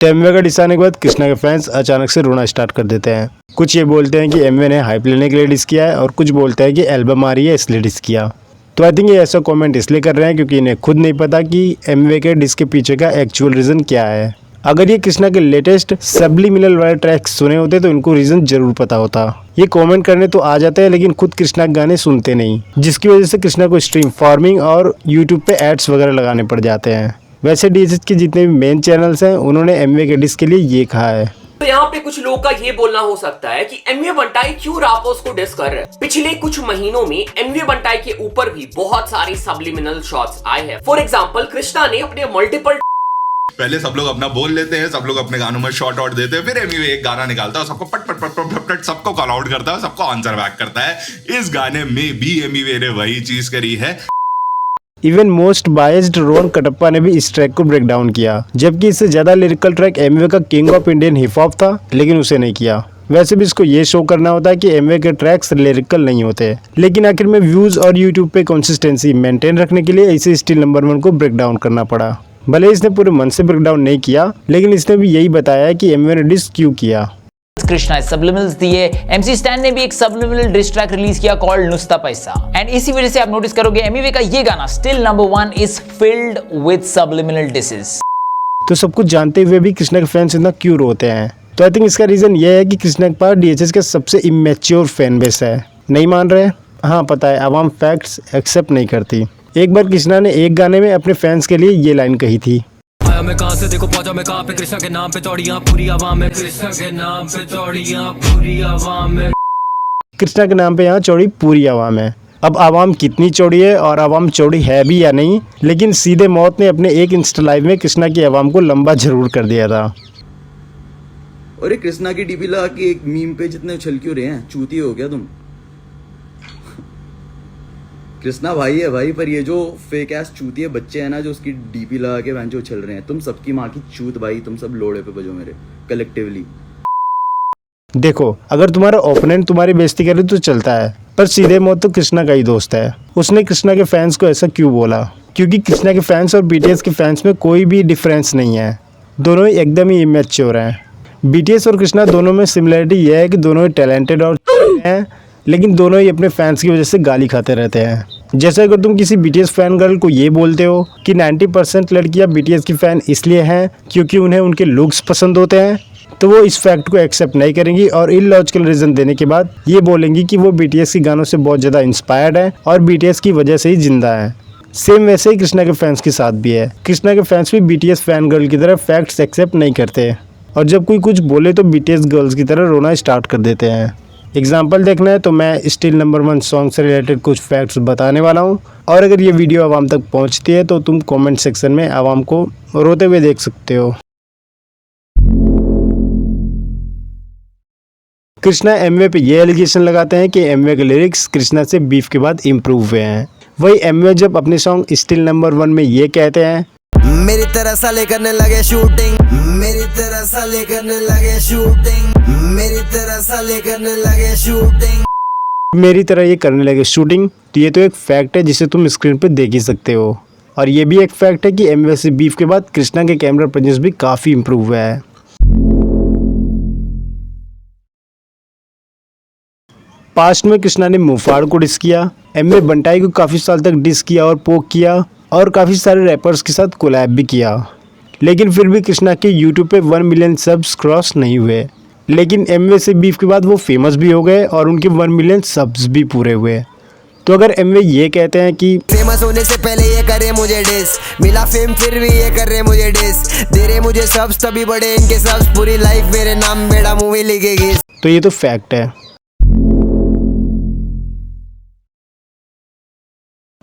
तो एमवे का डिस आने के बाद कृष्णा के फैंस अचानक से रोना स्टार्ट कर देते हैं। कुछ ये बोलते हैं कि एमवे ने हाइप लेने के लिए डिस किया है और कुछ बोलते हैं कि एल्बम आ रही है इसलिए डिस किया। तो आई थिंक ये ऐसा कमेंट इसलिए कर रहे हैं क्योंकि इन्हें खुद नहीं पता कि एमवे के डिस के पीछे का एक्चुअल रीज़न क्या है। अगर ये कृष्णा के लेटेस्ट सब्लिमिनल वाले ट्रैक्स सुने होते तो इनको रीज़न जरूर पता होता। ये कमेंट करने तो आ जाते हैं लेकिन खुद कृष्णा के गाने सुनते नहीं, जिसकी वजह से कृष्णा को स्ट्रीम फार्मिंग और यूट्यूब पे एड्स वगैरह लगाने पड़ जाते हैं। वैसे डीएचएच के जितने भी मेन चैनल्स हैं उन्होंने एमवे के डिस के लिए ये कहा है। तो यहाँ पे कुछ लोगों का ये बोलना हो सकता है कि एमवे बंटाई क्यों रैपर्स को डिस कर रहे हैं। पिछले कुछ महीनों में एमवे बंटाई के ऊपर भी बहुत सारी सब्लिमिनल शॉट्स आए हैं। फॉर एग्जांपल कृष्णा ने अपने मल्टीपल पहले सब लोग अपना बोल लेते हैं, सब लोग अपने गानों में शॉर्ट आउट देते हैं, फिर एमवे एक गाना निकालता है, सबको पट पट पट पट पट सबको कॉल आउट करता है, सबको आंसर बैक करता है। इस गाने में भी एमवे ने वही चीज करी है। Even most biased Rohan Kattappa ने भी इस ट्रैक को ब्रेक डाउन किया, जबकि इससे ज्यादा लिरिकल ट्रैक एमवे का king of Indian hip hop था, लेकिन उसे नहीं किया। वैसे भी इसको ये शो करना होता है कि एमवे के ट्रैक्स लिरिकल नहीं होते, लेकिन आखिर में व्यूज और यूट्यूब पे कंसिस्टेंसी मेंटेन रखने के लिए इसे स्टिल नंबर 1 को ब्रेक डाउन करना पड़ा। भले इसने पूरे मन से ब्रेक डाउन नहीं किया, लेकिन इसने भी यही बताया कि एमवे ने डिस क्यों किया। कृष्णा सब्लिमिनल्स दिए। एमसी स्टैन ने भी एक सब्लिमिनल डिस ट्रैक रिलीज किया कॉल्ड नुस्ता पैसा, एंड इसी वजह से आप नोटिस करोगे एमवे का ये गाना still number 1 is filled with subliminal dishes. तो सब कुछ जानते हुए भी कृष्णा के फैंस इतना क्यों रोते हैं? तो आई थिंक इसका रीजन ये है कि कृष्णा के पास डीएचएच का सबसे इमेच्योर फैन बेस है। नहीं मान रहे? हाँ पता है, आवाम फैक्ट्स एक्सेप्ट नहीं करती। एक बार कृष्णा ने एक गाने में अपने फैंस के लिए ये लाइन कही थी, मैं कहां से देखो पहुंचा मैं कहां पे, कृष्णा के नाम पे चौड़ियां पूरी आवाम में, कृष्णा के नाम पे चौड़ियां पूरी आवाम में, कृष्णा के नाम पे यहाँ चौड़ी पूरी आवाम है। अब आवाम कितनी चौड़ी है और आवाम चौड़ी है भी या नहीं, लेकिन सीधे मौत ने अपने एक इंस्टा लाइव में कृष्णा की आवाम को लंबा जरूर कर दिया था। अरे कृष्णा की डीपी लगा के एक मीम पे जितने उछल क्यों रहे हैं? चूती हो गया तुम। कृष्णा भाई है भाई, पर ये जो फेक एस चूतिए बच्चे हैं ना जो उसकी डीपी लगा के बेंचो उछल रहे हैं, तुम सबकी माँ की चूत भाई, तुम सब लोड़े पे बजो मेरे कलेक्टिवली। देखो, अगर तुम्हारा ओपोनेंट तुम्हारी बेइज्जती करे तो चलता है, पर सीधे मौत तो कृष्णा का ही दोस्त है। उसने कृष्णा के फैंस को ऐसा क्यों बोला? क्योंकि कृष्णा के फैंस और बीटीएस के फैंस में कोई भी डिफरेंस नहीं है, दोनों ही एकदम ही इमेच्योर हैं। बीटीएस और कृष्णा दोनों में सिमिलरिटी यह है कि दोनों ही टैलेंटेड और हैं, लेकिन दोनों ही अपने फैंस की वजह से गाली खाते रहते हैं। जैसे अगर तुम किसी बीटीएस फैन गर्ल को ये बोलते हो कि 90% लड़कियां बीटीएस की फ़ैन इसलिए हैं क्योंकि उन्हें उनके लुक्स पसंद होते हैं, तो वो इस फैक्ट को एक्सेप्ट नहीं करेंगी और इलॉजिकल रीज़न देने के बाद ये बोलेंगी कि वो बीटीएस के गानों से बहुत ज़्यादा इंस्पायर्ड है और बीटीएस की वजह से ही जिंदा है। सेम वैसे ही कृष्णा के फैंस के साथ भी है। कृष्णा के फैंस भी बीटीएस फैन गर्ल की तरह फैक्ट्स एक्सेप्ट नहीं करते और जब कोई कुछ बोले तो बीटीएस गर्ल्स की तरह रोना स्टार्ट कर देते हैं। एग्जाम्पल देखना है तो मैं स्टिल नंबर 1 सॉन्ग से रिलेटेड कुछ फैक्ट्स बताने वाला हूँ, और अगर ये वीडियो आवाम तक पहुँचती है तो तुम कमेंट सेक्शन में आवाम को रोते हुए देख सकते हो। कृष्णा एमवे पे ये एलिगेशन लगाते हैं कि एमवे के लिरिक्स कृष्णा से बीफ के बाद इम्प्रूव हुए हैं। वही एमवे जब अपने सॉन्ग स्टिल नंबर 1 में ये कहते हैं, मेरी तरह साले करने लगे शूटिंग, मेरी तरह साले करने लगे शूटिंग, मेरी तरह साले करने लगे शूटिंग, मेरी तरह ये करने लगे शूटिंग। तो ये तो एक फैक्ट है जिसे तुम स्क्रीन पे देख ही सकते हो, और ये भी एक फैक्ट है कि एमवे से बीफ के बाद कृष्णा के कैमरा प्रेजेंस भी काफ़ी इम्प्रूव हुआ है। पास्ट में कृष्णा ने मुफाड़ को डिस किया, एमवे बंटाई को काफ़ी साल तक डिस किया और पोक किया, और काफ़ी सारे रैपर्स के साथ कोलैब भी किया, लेकिन फिर भी कृष्णा के यूट्यूब पे 1 मिलियन सब्स क्रॉस नहीं हुए। लेकिन एमवे से बीफ के बाद वो फेमस भी हो गए और उनके 1 मिलियन सब्स भी पूरे हुए। तो अगर एमवे ये कहते हैं कि फेमस होने से पहले ये करे मुझे डिस, मिला फेम फिर भी ये कर रहे मुझे डिस, दे रहे मुझे सब्स तभी बड़े इनके सब्स, पूरी लाइफ मेरे नाम बेड़ा मूवी लिखेगी, तो ये तो फैक्ट है।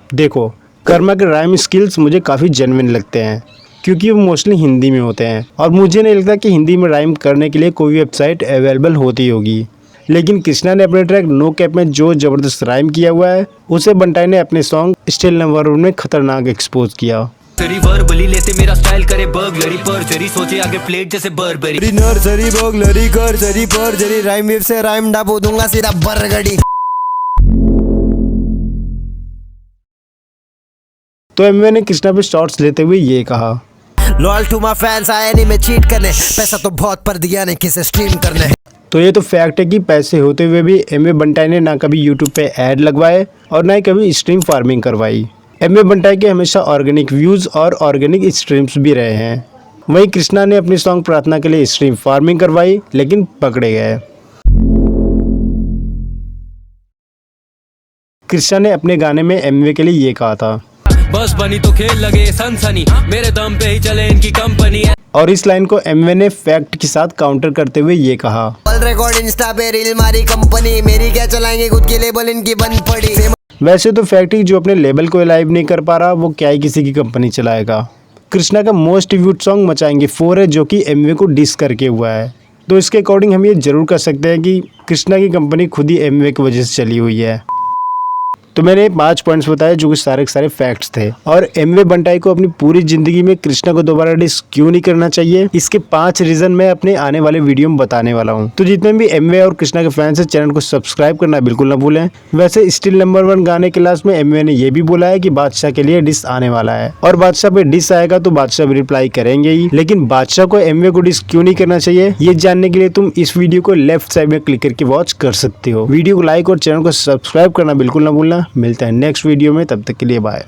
देखो, कर्मा के राइम स्किल्स मुझे काफ़ी जेन्युइन लगते हैं क्योंकि वो मोस्टली हिंदी में होते हैं, और मुझे नहीं लगता कि हिंदी में राइम करने के लिए कोई वेबसाइट अवेलेबल होती होगी। लेकिन कृष्णा ने अपने ट्रैक नो कैप में जो ज़बरदस्त राइम किया हुआ है उसे बंटाई ने अपने सॉन्ग स्टिल नंबर 1 में खतरनाक एक्सपोज किया। तेरी वर्बली लेते मेरा स्टाइल करे बर्गलरी पर जरी सोचे आगे प्लेट जैसे बर्बरी, नर्सरी बर्गलरी कर जरी पर जरी, राइम वेव से राइम डाबो दूंगा सीधा बरगड़ी। तो एमवे ने कृष्णा पे शॉट्स लेते हुए ये कहा, लॉयल टू माय फैंस, आया नहीं मैं चीट करने, पैसा तो बहुत पर दिया नहीं किसे स्ट्रीम करने। तो ये तो फैक्ट है कि पैसे होते हुए भी एमवे बंटाई ने ना कभी यूट्यूब पे ऐड लगवाए और ना ही कभी स्ट्रीम फार्मिंग करवाई। एमवे बंटाई के हमेशा ऑर्गेनिक व्यूज़ और ऑर्गेनिक स्ट्रीम्स भी रहे हैं। वहीं कृष्णा ने अपनी सॉन्ग प्रार्थना के लिए स्ट्रीम फार्मिंग करवाई लेकिन पकड़े गए। कृष्णा ने अपने गाने में एमवे के लिए ये कहा था, बस बनी तो खेल लगे सनसनी, मेरे दम पे ही चले इनकी कंपनी है। और इस लाइन को एमवे ने फैक्ट के साथ काउंटर करते हुए ये कहा, ऑल रिकॉर्ड इंस्टा पे रील मारी कंपनी, मेरी क्या चलाएंगे खुद की लेबल इनकी बंद पड़ी। वैसे तो फैक्ट ही जो अपने लेबल को लाइव नहीं कर पा रहा वो क्या ही किसी की कंपनी चलाएगा। कृष्णा का मोस्ट व्यूड सॉन्ग मचाएंगे 4 है जो कि एमवे को डिस करके हुआ है। तो इसके अकॉर्डिंग हम ये जरूर कर सकते हैं कि कृष्णा की कंपनी खुद ही एमवे की वजह से चली हुई है। तो मैंने 5 पॉइंट्स बताए जो कि सारे के सारे फैक्ट्स थे। और एमवे बंटाई को अपनी पूरी जिंदगी में कृष्णा को दोबारा डिस क्यों नहीं करना चाहिए, इसके 5 रीजन मैं अपने आने वाले वीडियो में बताने वाला हूँ। तो जितने भी एमवे और कृष्णा के फैंस हैं चैनल को सब्सक्राइब करना बिल्कुल ना भूलें। वैसे स्टिल नंबर 1 गाने के लास्ट में एमवे ने ये भी बोला है कि बादशाह के लिए डिस आने वाला है और बादशाह पे डिस आएगा तो बादशाह भी रिप्लाई करेंगे ही। लेकिन बादशाह को एमवे को डिस क्यों नहीं करना चाहिए ये जानने के लिए तुम इस वीडियो को लेफ्ट साइड में क्लिक करके वॉच कर सकते हो। वीडियो को लाइक और चैनल को सब्सक्राइब करना बिल्कुल ना भूलना। मिलता है नेक्स्ट वीडियो में, तब तक के लिए बाय।